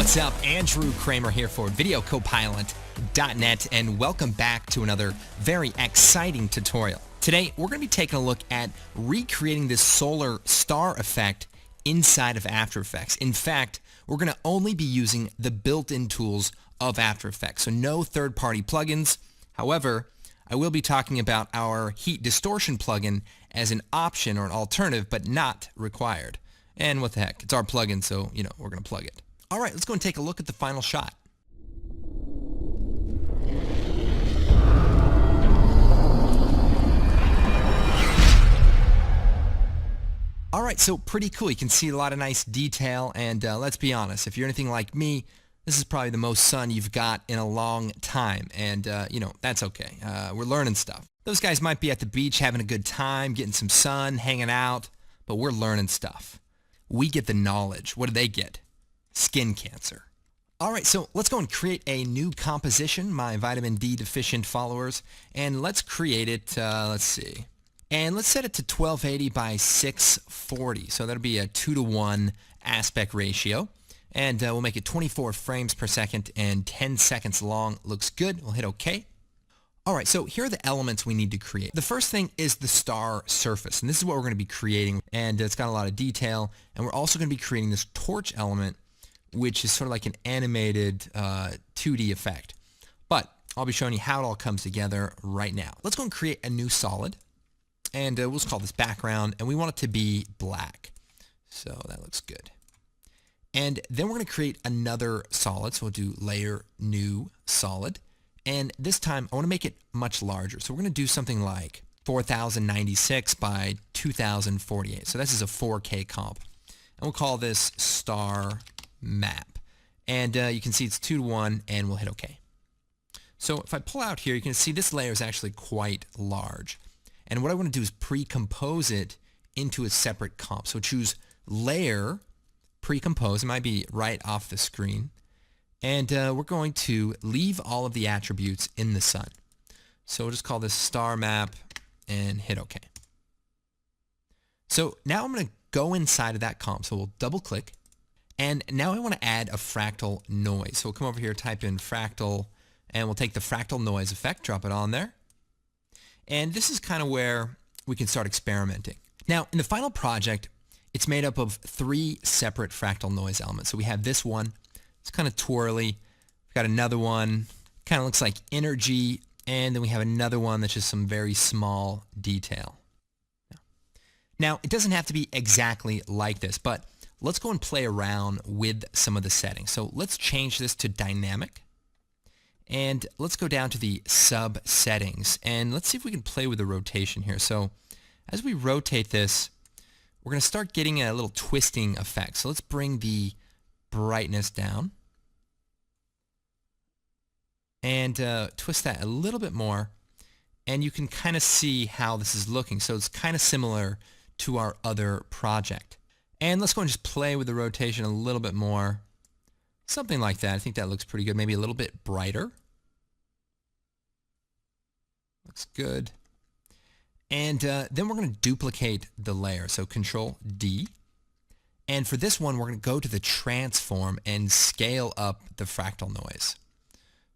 What's up? Andrew Kramer here for VideoCopilot.net, and welcome back to another very exciting tutorial. Today, we're going to be taking a look at recreating this solar star effect inside of After Effects. In fact, we're going to only be using the built-in tools of After Effects, so no third-party plugins. However, I will be talking about our heat distortion plugin as an option or an alternative, but not required. And what the heck, it's our plugin, so, we're going to plug it. All right, let's go and take a look at the final shot. All right, so pretty cool. You can see a lot of nice detail, and let's be honest, if you're anything like me, this is probably the most sun you've got in a long time, and, that's okay. We're learning stuff. Those guys might be at the beach having a good time, getting some sun, hanging out, but we're learning stuff. We get the knowledge. What do they get? Skin cancer. All right, so let's go and create a new composition, my vitamin D deficient followers, and let's create it, let's see, and let's set it to 1280 by 640, so that'll be a 2:1 aspect ratio, and we'll make it 24 frames per second and 10 seconds long. Looks good. We'll hit OK. All right, so here are the elements we need to create. The first thing is the star surface, and this is what we're going to be creating, and it's got a lot of detail, and we're also going to be creating this torch element, which is sort of like an animated 2D effect. But I'll be showing you how it all comes together right now. Let's go and create a new solid, and we'll just call this background, and we want it to be black. So that looks good. And then we're going to create another solid, so we'll do layer, new, solid. And this time, I want to make it much larger. So we're going to do something like 4096 by 2048. So this is a 4K comp. And we'll call this star map. And you can see it's 2:1, and we'll hit OK. So if I pull out here, you can see this layer is actually quite large. And what I want to do is pre-compose it into a separate comp. So choose Layer, Pre-compose. It might be right off the screen. And we're going to leave all of the attributes in the sun. So we'll just call this star map and hit OK. So now I'm going to go inside of that comp. So we'll double click. And now I want to add a fractal noise. So we'll come over here, type in fractal, and we'll take the fractal noise effect, drop it on there. And this is kind of where we can start experimenting. Now, in the final project, it's made up of 3 separate fractal noise elements. So we have this one. It's kind of twirly. We've got another one, kind of looks like energy, and then we have another one that's just some very small detail. Now, it doesn't have to be exactly like this, but let's go and play around with some of the settings. So let's change this to dynamic, and let's go down to the sub settings, and let's see if we can play with the rotation here. So as we rotate this, we're going to start getting a little twisting effect. So let's bring the brightness down and twist that a little bit more, and you can kind of see how this is looking. So it's kind of similar to our other project. And let's go and just play with the rotation a little bit more. Something like that. I think that looks pretty good. Maybe a little bit brighter. Looks good. And then we're going to duplicate the layer. So Control D. And for this one, we're going to go to the transform and scale up the fractal noise.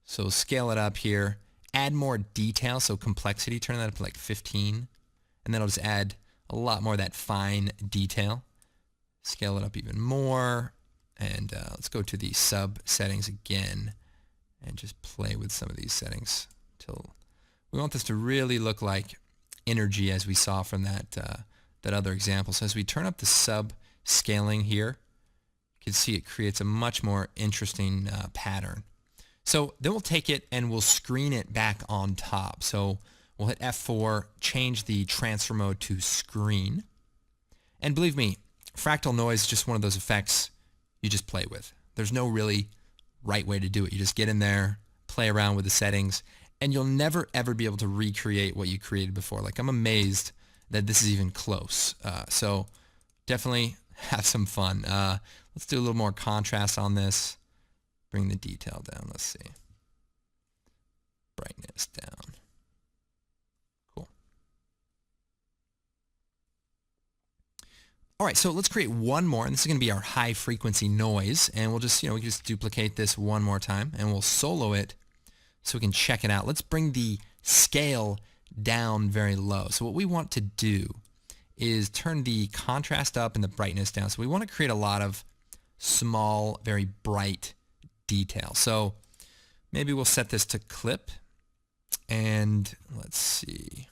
So scale it up here. Add more detail. So complexity, turn that up to like 15. And then I'll just add a lot more of that fine detail. Scale it up even more, and let's go to the sub settings again and just play with some of these settings till we want this to really look like energy as we saw from that other example. So as we turn up the sub scaling here, you can see it creates a much more interesting pattern. So then we'll take it and we'll screen it back on top. So we'll hit F4, change the transfer mode to screen, and believe me, fractal noise is just one of those effects you just play with. There's no really right way to do it. You just get in there, play around with the settings, and you'll never ever be able to recreate what you created before. Like, I'm amazed that this is even close. So definitely have some fun. Let's do a little more contrast on this. Bring the detail down. Let's see. Brightness down. Cool. All right, so let's create one more, and this is going to be our high frequency noise, and we'll just, we can just duplicate this one more time, and we'll solo it so we can check it out. Let's bring the scale down very low. So what we want to do is turn the contrast up and the brightness down. So we want to create a lot of small, very bright detail. So maybe we'll set this to clip, and let's see.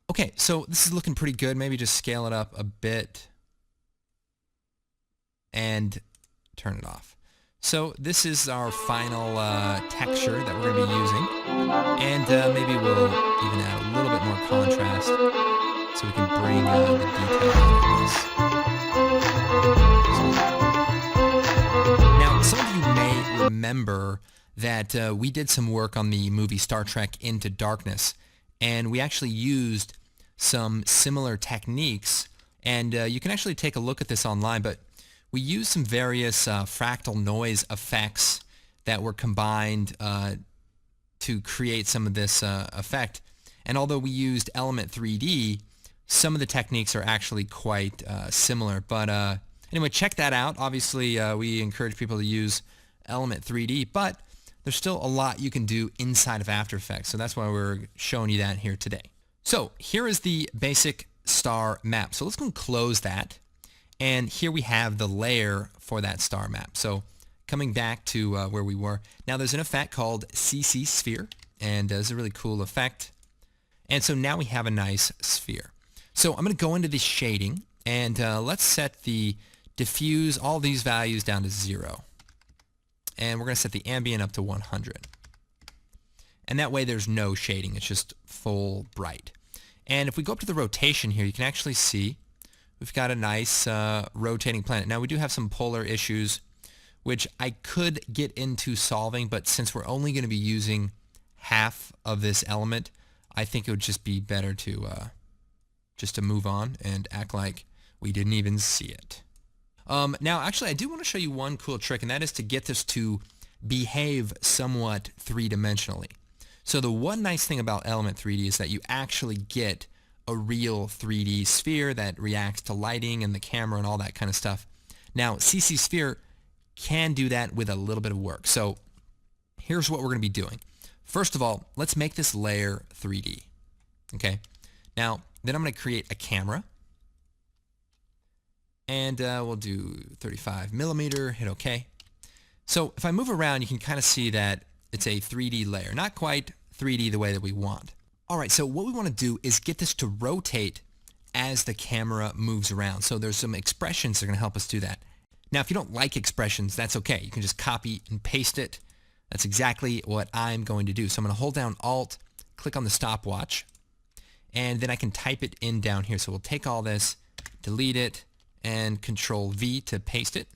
Okay, so this is looking pretty good. Maybe just scale it up a bit and turn it off. So this is our final texture that we're going to be using. And maybe we'll even add a little bit more contrast so we can bring the detail out of this. Now, some of you may remember that we did some work on the movie Star Trek Into Darkness, and we actually used some similar techniques, and you can actually take a look at this online, but we used some various fractal noise effects that were combined to create some of this effect. And although we used Element 3D, some of the techniques are actually quite similar. But anyway, check that out. Obviously, we encourage people to use Element 3D, but there's still a lot you can do inside of After Effects. So that's why we're showing you that here today. So here is the basic star map. So let's go and close that. And here we have the layer for that star map. So coming back to where we were, now there's an effect called CC Sphere, and it's a really cool effect. And so now we have a nice sphere. So I'm going to go into the shading, and let's set the diffuse, all these values down to 0. And we're going to set the ambient up to 100. And that way there's no shading, it's just full bright. And if we go up to the rotation here, you can actually see we've got a nice rotating planet. Now we do have some polar issues, which I could get into solving, but since we're only going to be using half of this element, I think it would just be better to just to move on and act like we didn't even see it. Now, actually, I do want to show you one cool trick, and that is to get this to behave somewhat three-dimensionally. So the one nice thing about Element 3D is that you actually get a real 3D sphere that reacts to lighting and the camera and all that kind of stuff. Now, CC Sphere can do that with a little bit of work. So here's what we're going to be doing. First of all, let's make this layer 3D. Okay. Now, then I'm going to create a camera. And we'll do 35 millimeter, hit OK. So if I move around, you can kind of see that it's a 3D layer. Not quite 3D the way that we want. All right, so what we want to do is get this to rotate as the camera moves around. So there's some expressions that are going to help us do that. Now, if you don't like expressions, that's okay. You can just copy and paste it. That's exactly what I'm going to do. So I'm going to hold down Alt, click on the stopwatch, and then I can type it in down here. So we'll take all this, delete it, and Control V to paste it.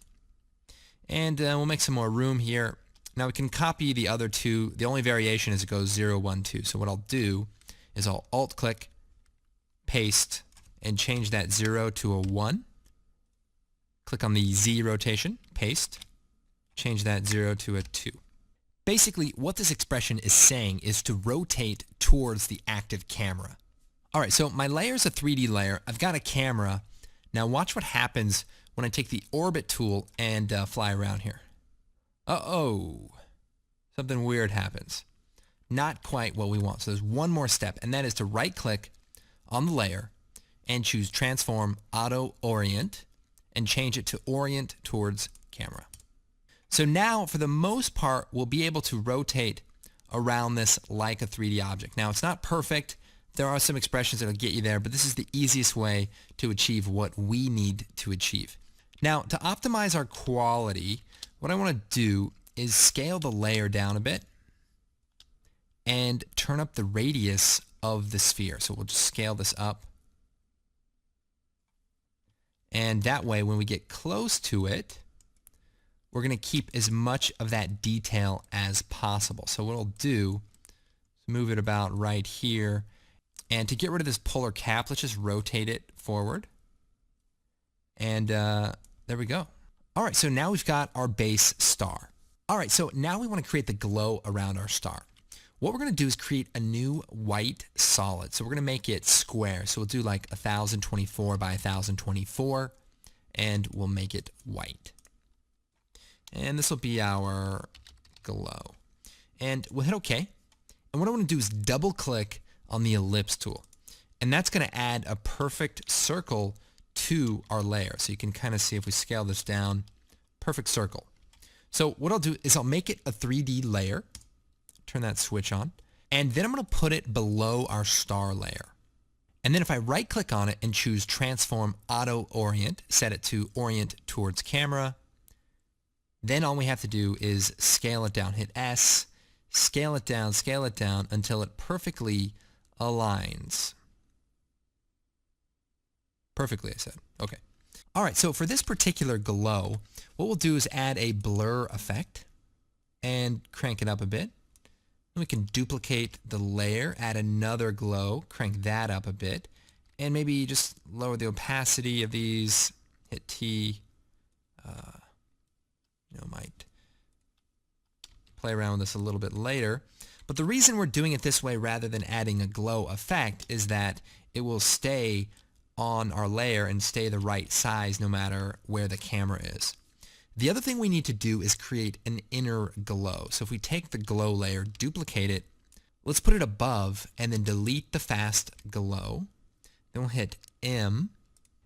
And we'll make some more room here. Now we can copy the other two. The only variation is it goes 0, 1, 2. So what I'll do is I'll Alt-click, paste, and change that 0 to a 1. Click on the Z rotation, paste, change that 0 to a 2. Basically, what this expression is saying is to rotate towards the active camera. All right, so my layer is a 3D layer. I've got a camera. Now watch what happens when I take the orbit tool and fly around here. Uh-oh, something weird happens. Not quite what we want. So there's one more step, and that is to right-click on the layer and choose Transform Auto Orient and change it to Orient towards Camera. So now, for the most part, we'll be able to rotate around this like a 3D object. Now, it's not perfect. There are some expressions that will get you there, but this is the easiest way to achieve what we need to achieve. Now, to optimize our quality, what I want to do is scale the layer down a bit and turn up the radius of the sphere. So we'll just scale this up. And that way, when we get close to it, we're going to keep as much of that detail as possible. So what I'll do is move it about right here. And to get rid of this polar cap, let's just rotate it forward. And there we go. All right, so now we've got our base star. All right, so now we want to create the glow around our star. what we're going to do is create a new white solid. So we're going to make it square. So we'll do like 1024 by 1024, and we'll make it white. And this will be our glow. And we'll hit OK. And what I want to do is double click on the ellipse tool. And that's going to add a perfect circle to our layer. So you can kind of see if we scale this down, perfect circle. So what I'll do is I'll make it a 3D layer, turn that switch on, and then I'm going to put it below our star layer. And then if I right click on it and choose Transform Auto Orient, set it to Orient Towards Camera, then all we have to do is scale it down. Hit S, scale it down until it perfectly aligns. Perfectly, I said. Okay. All right, so for this particular glow, what we'll do is add a blur effect and crank it up a bit. Then we can duplicate the layer, add another glow, crank that up a bit, and maybe just lower the opacity of these, hit T, might play around with this a little bit later. But the reason we're doing it this way rather than adding a glow effect is that it will stay on our layer and stay the right size no matter where the camera is. The other thing we need to do is create an inner glow. So if we take the glow layer, duplicate it, let's put it above and then delete the fast glow. Then we'll hit M.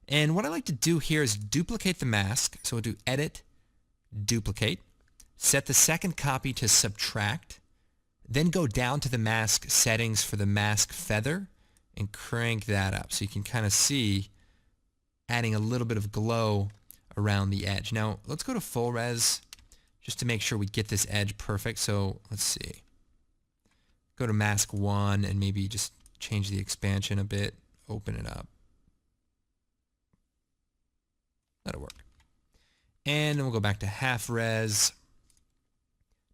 And what I like to do here is duplicate the mask. So we'll do Edit, Duplicate, set the second copy to Subtract, then go down to the mask settings for the mask feather and crank that up so you can kind of see adding a little bit of glow around the edge. Now let's go to full res just to make sure we get this edge perfect. So let's see. Go to mask 1 and maybe just change the expansion a bit, open it up. That'll work. And then we'll go back to half res.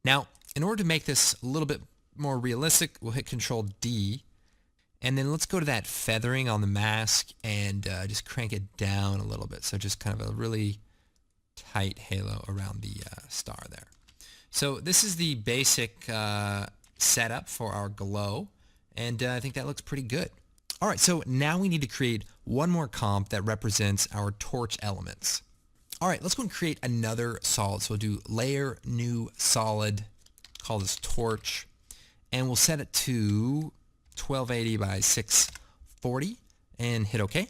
Now, in order to make this a little bit more realistic, we'll hit Control D. And then let's go to that feathering on the mask and just crank it down a little bit. So just kind of a really tight halo around the star there. So this is the basic setup for our glow. And I think that looks pretty good. All right, so now we need to create one more comp that represents our torch elements. All right, let's go and create another solid. So we'll do Layer, New Solid, call this Torch, and we'll set it to 1280 by 640 and hit OK.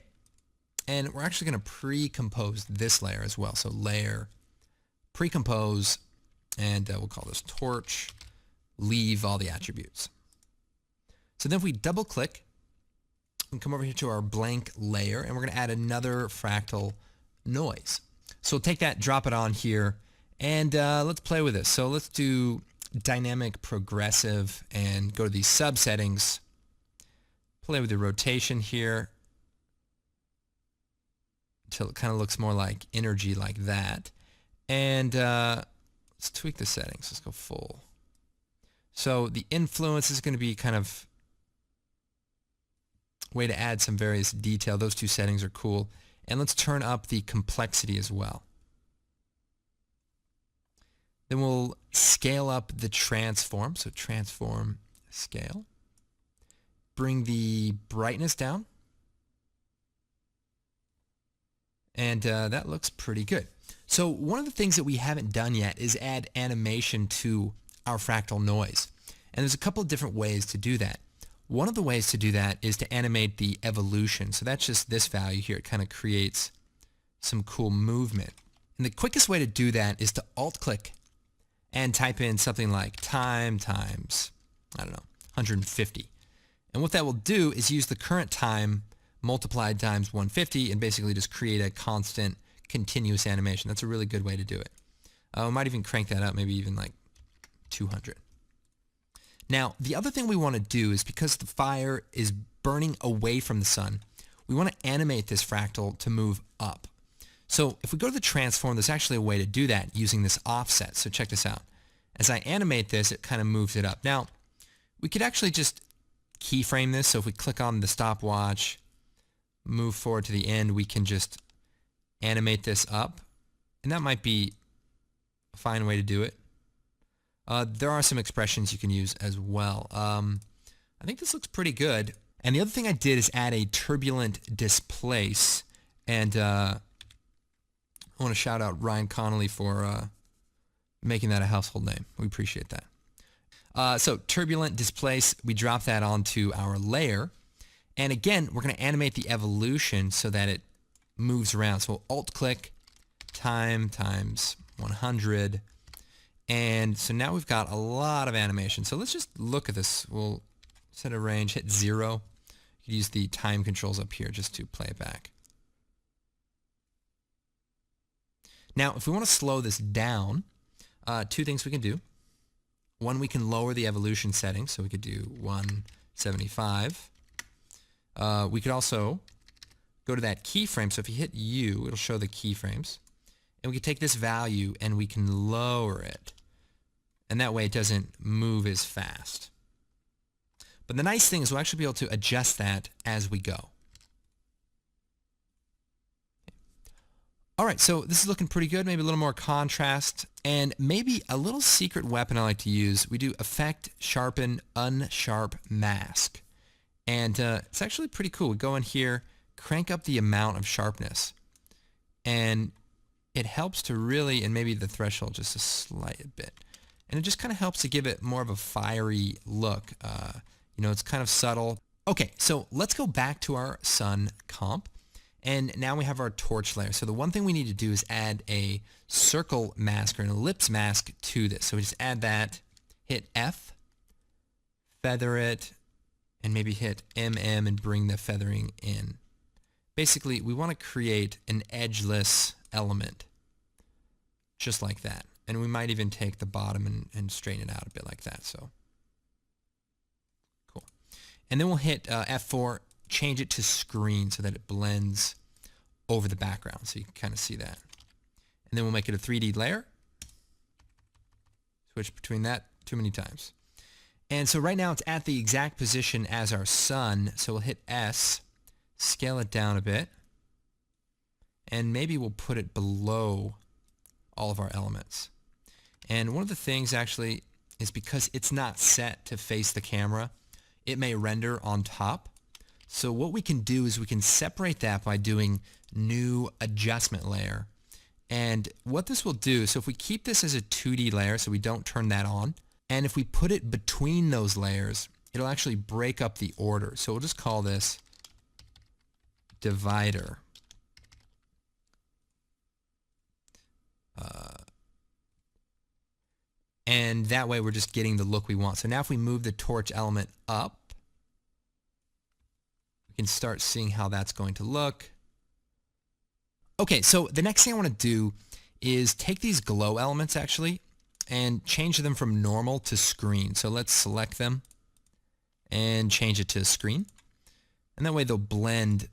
And we're actually going to pre-compose this layer as well. So Layer, Pre-compose, and we'll call this Torch, leave all the attributes. So then if we double click and come over here to our blank layer, and we're going to add another fractal noise. So we'll take that, drop it on here, and let's play with this. So let's do dynamic progressive and go to these sub settings. Play with the rotation here until it kind of looks more like energy like that. And let's tweak the settings. Let's go full. So the influence is going to be kind of a way to add some various detail. Those two settings are cool. And let's turn up the complexity as well. Then we'll scale up the transform. So transform, scale. Bring the brightness down. And that looks pretty good. So one of the things that we haven't done yet is add animation to our fractal noise. And there's a couple of different ways to do that. One of the ways to do that is to animate the evolution. So that's just this value here. It kind of creates some cool movement. And the quickest way to do that is to alt-click and type in something like time times, 150. And what that will do is use the current time multiplied times 150 and basically just create a constant continuous animation. That's a really good way to do it. I might even crank that up, maybe even like 200. Now, the other thing we want to do is because the fire is burning away from the sun, we want to animate this fractal to move up. So if we go to the transform, there's actually a way to do that using this offset. So check this out. As I animate this, it kind of moves it up. Now, we could actually just keyframe this. So if we click on the stopwatch, move forward to the end, we can just animate this up. And that might be a fine way to do it. There are some expressions you can use as well. I think this looks pretty good. And the other thing I did is add a turbulent displace. And I want to shout out Ryan Connolly for making that a household name. We appreciate that. So turbulent displace, we drop that onto our layer. And again, we're going to animate the evolution so that it moves around. So we'll alt-click, time times 100. And so now we've got a lot of animation. So let's just look at this. We'll set a range, hit 0. You can use the time controls up here just to play it back. Now, if we want to slow this down, two things we can do. One, we can lower the evolution setting, so we could do 175. We could also go to that keyframe. So if you hit U, it'll show the keyframes. And we can take this value and we can lower it. And that way it doesn't move as fast. But the nice thing is we'll actually be able to adjust that as we go. All right, so this is looking pretty good. Maybe a little more contrast. And maybe a little secret weapon I like to use. We do Effect, Sharpen, Unsharp Mask. And it's actually pretty cool. We go in here, crank up the amount of sharpness. And it helps to really, and maybe the threshold just a slight bit. And it just kind of helps to give it more of a fiery look. You know, it's kind of subtle. Okay, so let's go back to our sun comp. And now we have our torch layer. So the one thing we need to do is add a circle mask or an ellipse mask to this. So we just add that, hit F, feather it, and maybe hit MM and bring the feathering in. Basically, we want to create an edgeless element, just like that. And we might even take the bottom and straighten it out a bit like that. So, cool. And then we'll hit F4, change it to screen so that it blends over the background. So you can kind of see that. And then we'll make it a 3D layer. Switch between that too many times. And so right now it's at the exact position as our sun. So we'll hit S, scale it down a bit, and maybe we'll put it below all of our elements. And one of the things actually is because it's not set to face the camera, it may render on top. So what we can do is we can separate that by doing new adjustment layer. And what this will do, so if we keep this as a 2D layer so we don't turn that on, and if we put it between those layers, it'll actually break up the order. So we'll just call this divider. And that way we're just getting the look we want. So now if we move the torch element up, we can start seeing how that's going to look. Okay, so the next thing I want to do is take these glow elements actually and change them from normal to screen. So let's select them and change it to screen. And that way they'll blend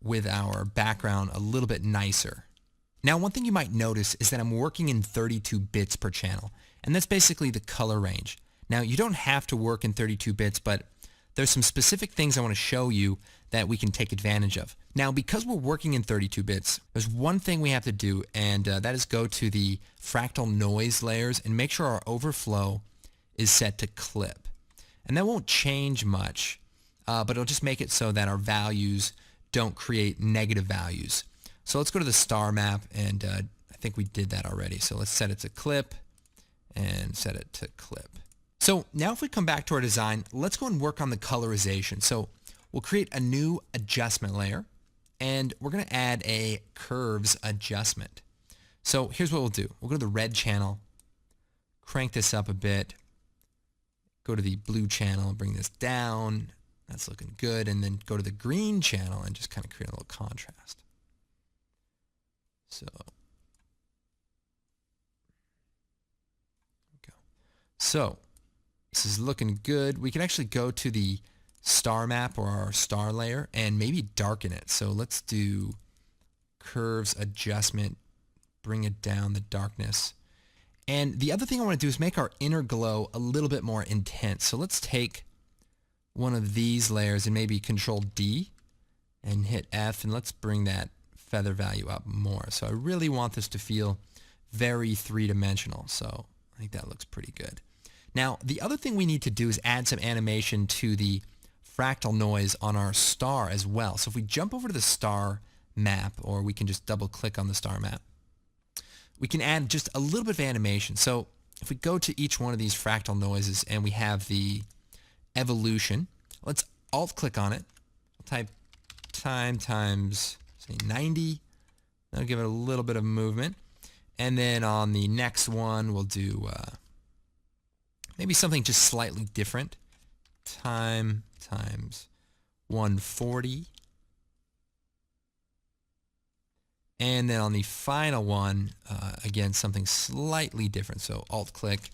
with our background a little bit nicer. Now, one thing you might notice is that I'm working in 32 bits per channel, and that's basically the color range. Now, you don't have to work in 32 bits, but there's some specific things I want to show you that we can take advantage of. Now, because we're working in 32 bits, there's one thing we have to do, and that is go to the fractal noise layers and make sure our overflow is set to clip. And that won't change much, but it'll just make it so that our values don't create negative values. So let's go to the star map, and I think we did that already. So let's set it to clip and set it to clip. So now if we come back to our design, let's go and work on the colorization. So we'll create a new adjustment layer, and we're going to add a curves adjustment. So here's what we'll do. We'll go to the red channel, crank this up a bit, go to the blue channel, bring this down. That's looking good. And then go to the green channel and just kind of create a little contrast. So, go. So this is looking good. We can actually go to the star map or our star layer and maybe darken it. So let's do curves adjustment, bring it down the darkness. And the other thing I want to do is make our inner glow a little bit more intense. So let's take one of these layers and maybe Control D and hit F, and let's bring that feather value up more. So I really want this to feel very three-dimensional. So I think that looks pretty good. Now, the other thing we need to do is add some animation to the fractal noise on our star as well. So if we jump over to the star map, or we can just double click on the star map, we can add just a little bit of animation. So if we go to each one of these fractal noises and we have the evolution, let's alt click on it. We'll type time times, say, 90. That'll give it a little bit of movement. And then on the next one, we'll do maybe something just slightly different. Time times 140. And then on the final one, again, something slightly different. So alt-click,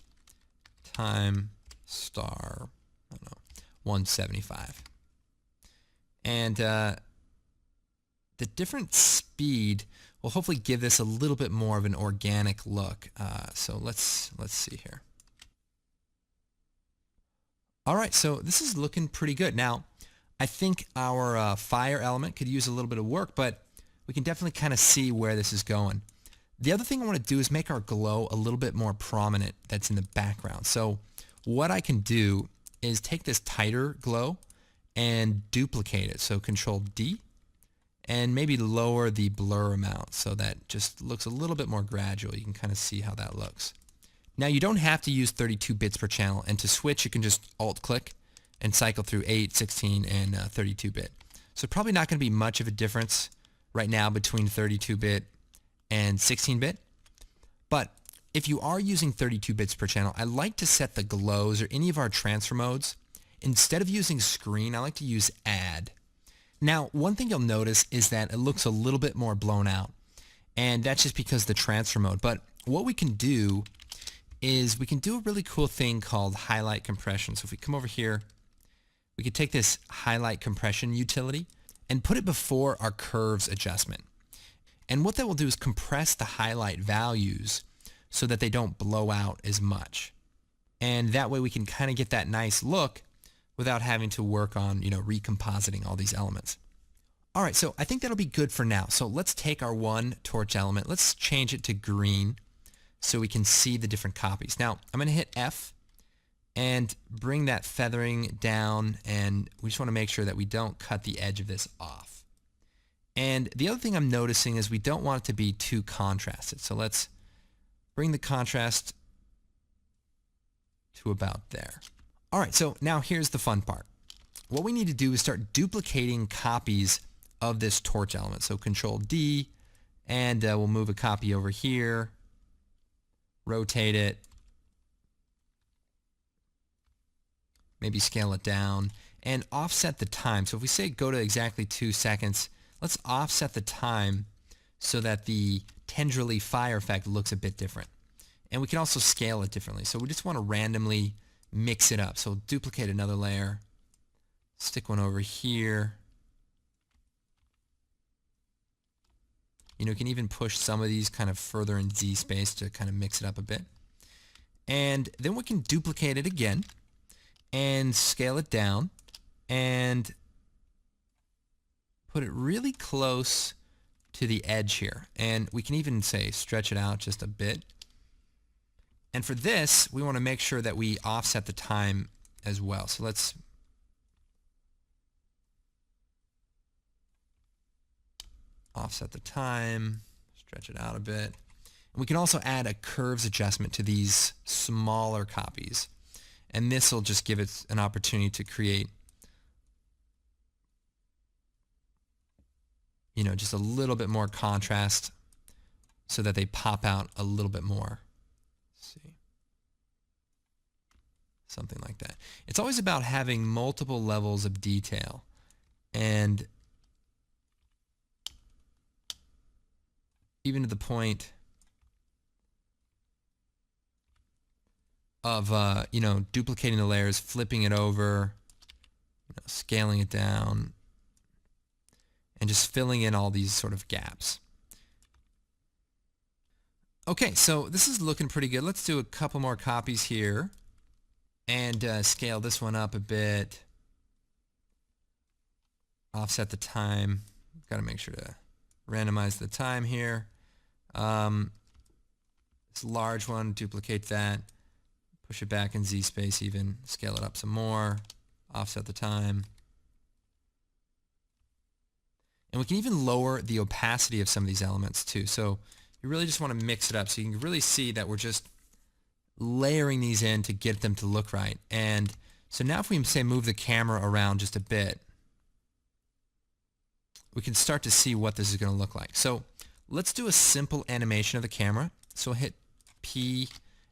time, star, I don't know, 175. And the different speed will hopefully give this a little bit more of an organic look. So let's see here. All right, so this is looking pretty good. Now, I think our fire element could use a little bit of work, but we can definitely kind of see where this is going. The other thing I want to do is make our glow a little bit more prominent that's in the background. So what I can do is take this tighter glow and duplicate it. So Control D, and maybe lower the blur amount so that just looks a little bit more gradual. You can kind of see how that looks. Now, you don't have to use 32 bits per channel, and to switch you can just alt-click and cycle through 8, 16, and 32-bit. So probably not going to be much of a difference right now between 32-bit and 16-bit. But if you are using 32 bits per channel, I like to set the glows or any of our transfer modes. Instead of using screen, I like to use add. Now, one thing you'll notice is that it looks a little bit more blown out, and that's just because of the transfer mode. But what we can do is we can do a really cool thing called highlight compression. So if we come over here, we could take this highlight compression utility and put it before our curves adjustment. And what that will do is compress the highlight values so that they don't blow out as much. And that way we can kind of get that nice look without having to work on, recompositing all these elements. All right, so I think that'll be good for now. So let's take our one torch element, let's change it to green so we can see the different copies. Now, I'm going to hit F and bring that feathering down, and we just want to make sure that we don't cut the edge of this off. And the other thing I'm noticing is we don't want it to be too contrasted. So let's bring the contrast to about there. All right, so now here's the fun part. What we need to do is start duplicating copies of this torch element. So Control D, and we'll move a copy over here, rotate it, maybe scale it down, and offset the time. So if we say go to exactly 2 seconds, let's offset the time so that the tendrily fire effect looks a bit different. And we can also scale it differently. So we just want to randomly mix it up. So we'll duplicate another layer, stick one over here. You can even push some of these kind of further in Z space to kind of mix it up a bit. And then we can duplicate it again and scale it down and put it really close to the edge here. And we can even say stretch it out just a bit. And for this, we want to make sure that we offset the time as well. So let's offset the time, stretch it out a bit. And we can also add a curves adjustment to these smaller copies. And this will just give it an opportunity to create, just a little bit more contrast so that they pop out a little bit more. Let's see. Something like that. It's always about having multiple levels of detail. And even to the point of, duplicating the layers, flipping it over, scaling it down, and just filling in all these sort of gaps. Okay, so this is looking pretty good. Let's do a couple more copies here and scale this one up a bit. Offset the time. Got to make sure to randomize the time here. This large one, duplicate that. Push it back in Z space even. Scale it up some more. Offset the time. And we can even lower the opacity of some of these elements too. So you really just want to mix it up so you can really see that we're just layering these in to get them to look right. And so now if we say move the camera around just a bit, we can start to see what this is going to look like. So let's do a simple animation of the camera. So hit P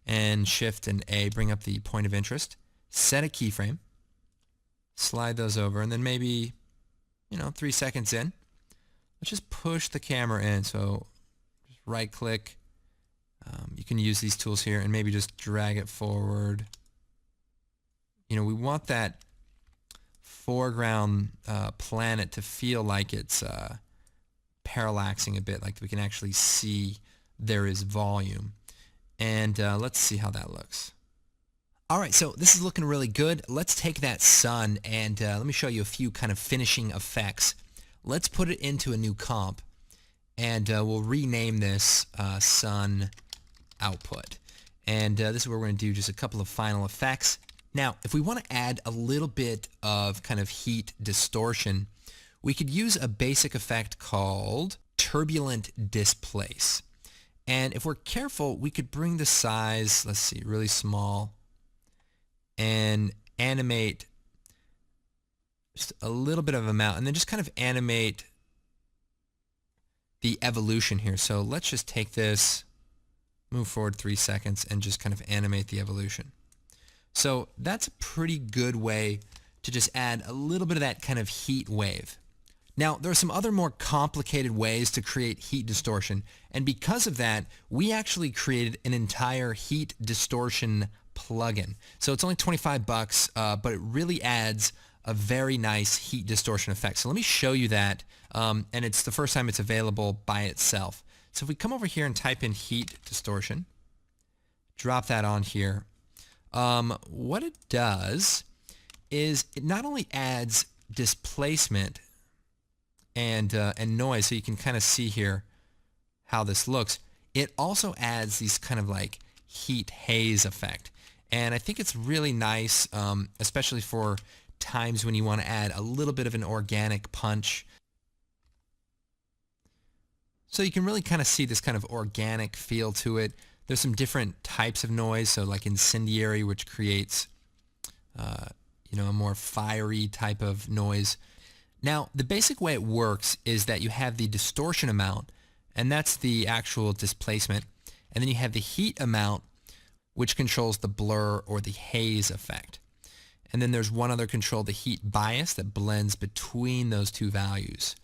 and Shift and A, bring up the point of interest, set a keyframe, slide those over, and then maybe, 3 seconds in, let's just push the camera in. So just right click. You can use these tools here and maybe just drag it forward. We want that foreground planet to feel like it's parallaxing a bit, like we can actually see there is volume. And let's see how that looks. All right, so this is looking really good. Let's take that sun and let me show you a few kind of finishing effects. Let's put it into a new comp, and we'll rename this sun output. And this is where we're going to do just a couple of final effects. Now, if we want to add a little bit of kind of heat distortion, we could use a basic effect called turbulent displace. And if we're careful, we could bring the size, let's see, really small, and animate just a little bit of amount, and then just kind of animate the evolution here. So let's just take this, move forward 3 seconds, and just kind of animate the evolution. So that's a pretty good way to just add a little bit of that kind of heat wave. Now, there are some other more complicated ways to create heat distortion, and because of that, we actually created an entire heat distortion plugin. So it's only 25 bucks, but it really adds a very nice heat distortion effect. So let me show you that, and it's the first time it's available by itself. So if we come over here and type in heat distortion, drop that on here, what it does is it not only adds displacement and noise, so you can kind of see here how this looks, it also adds these kind of like heat haze effect. And I think it's really nice, especially for times when you want to add a little bit of an organic punch. So you can really kind of see this kind of organic feel to it. There's some different types of noise, so like incendiary, which creates a more fiery type of noise. Now, the basic way it works is that you have the distortion amount, and that's the actual displacement, and then you have the heat amount, which controls the blur or the haze effect. And then there's one other control, the heat bias, that blends between those two values.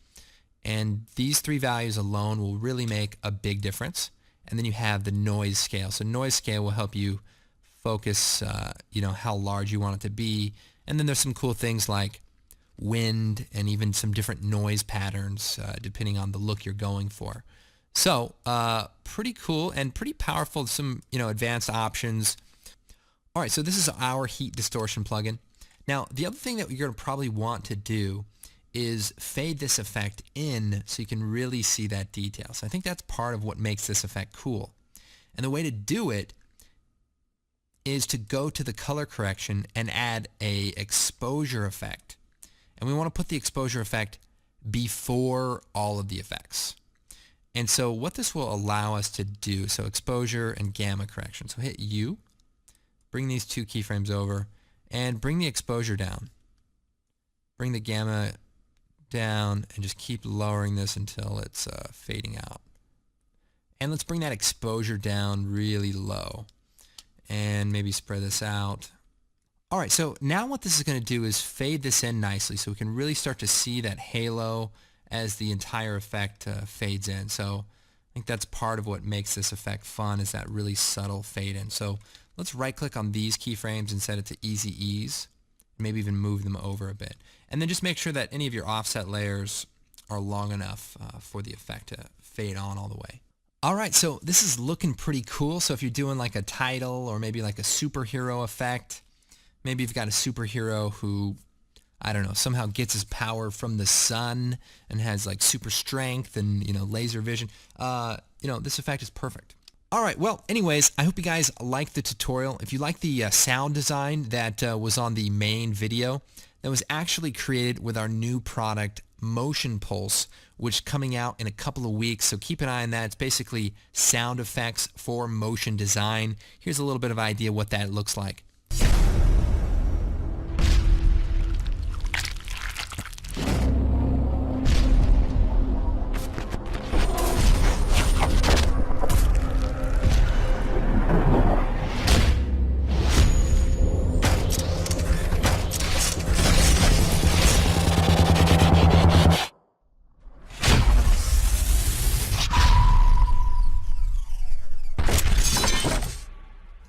And these three values alone will really make a big difference. And then you have the noise scale. So noise scale will help you focus, how large you want it to be. And then there's some cool things like wind and even some different noise patterns, depending on the look you're going for. So pretty cool and pretty powerful, some advanced options. All right, so this is our heat distortion plugin. Now, the other thing that you're going to probably want to do is fade this effect in so you can really see that detail. So I think that's part of what makes this effect cool. And the way to do it is to go to the color correction and add a exposure effect. And we want to put the exposure effect before all of the effects. And so what this will allow us to do, so exposure and gamma correction. So hit U, bring these two keyframes over, and bring the exposure down. Bring the gamma down and just keep lowering this until it's fading out. And let's bring that exposure down really low. And maybe spread this out. All right, so now what this is going to do is fade this in nicely so we can really start to see that halo as the entire effect fades in. So I think that's part of what makes this effect fun, is that really subtle fade in. So let's right click on these keyframes and set it to easy ease. Maybe even move them over a bit. And then just make sure that any of your offset layers are long enough for the effect to fade on all the way. All right, so this is looking pretty cool. So if you're doing like a title or maybe like a superhero effect, maybe you've got a superhero who, I don't know, somehow gets his power from the sun and has like super strength and, laser vision, this effect is perfect. Alright, well, anyways, I hope you guys liked the tutorial. If you like the sound design that was on the main video, that was actually created with our new product, Motion Pulse, which is coming out in a couple of weeks, so keep an eye on that. It's basically sound effects for motion design. Here's a little bit of idea what that looks like.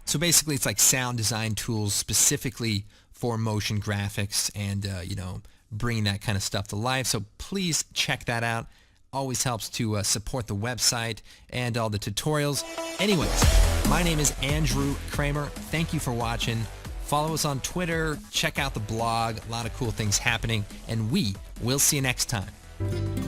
So basically, it's like sound design tools specifically for motion graphics and, bringing that kind of stuff to life. So please check that out. Always helps to support the website and all the tutorials. Anyways, my name is Andrew Kramer. Thank you for watching. Follow us on Twitter. Check out the blog. A lot of cool things happening. And we will see you next time.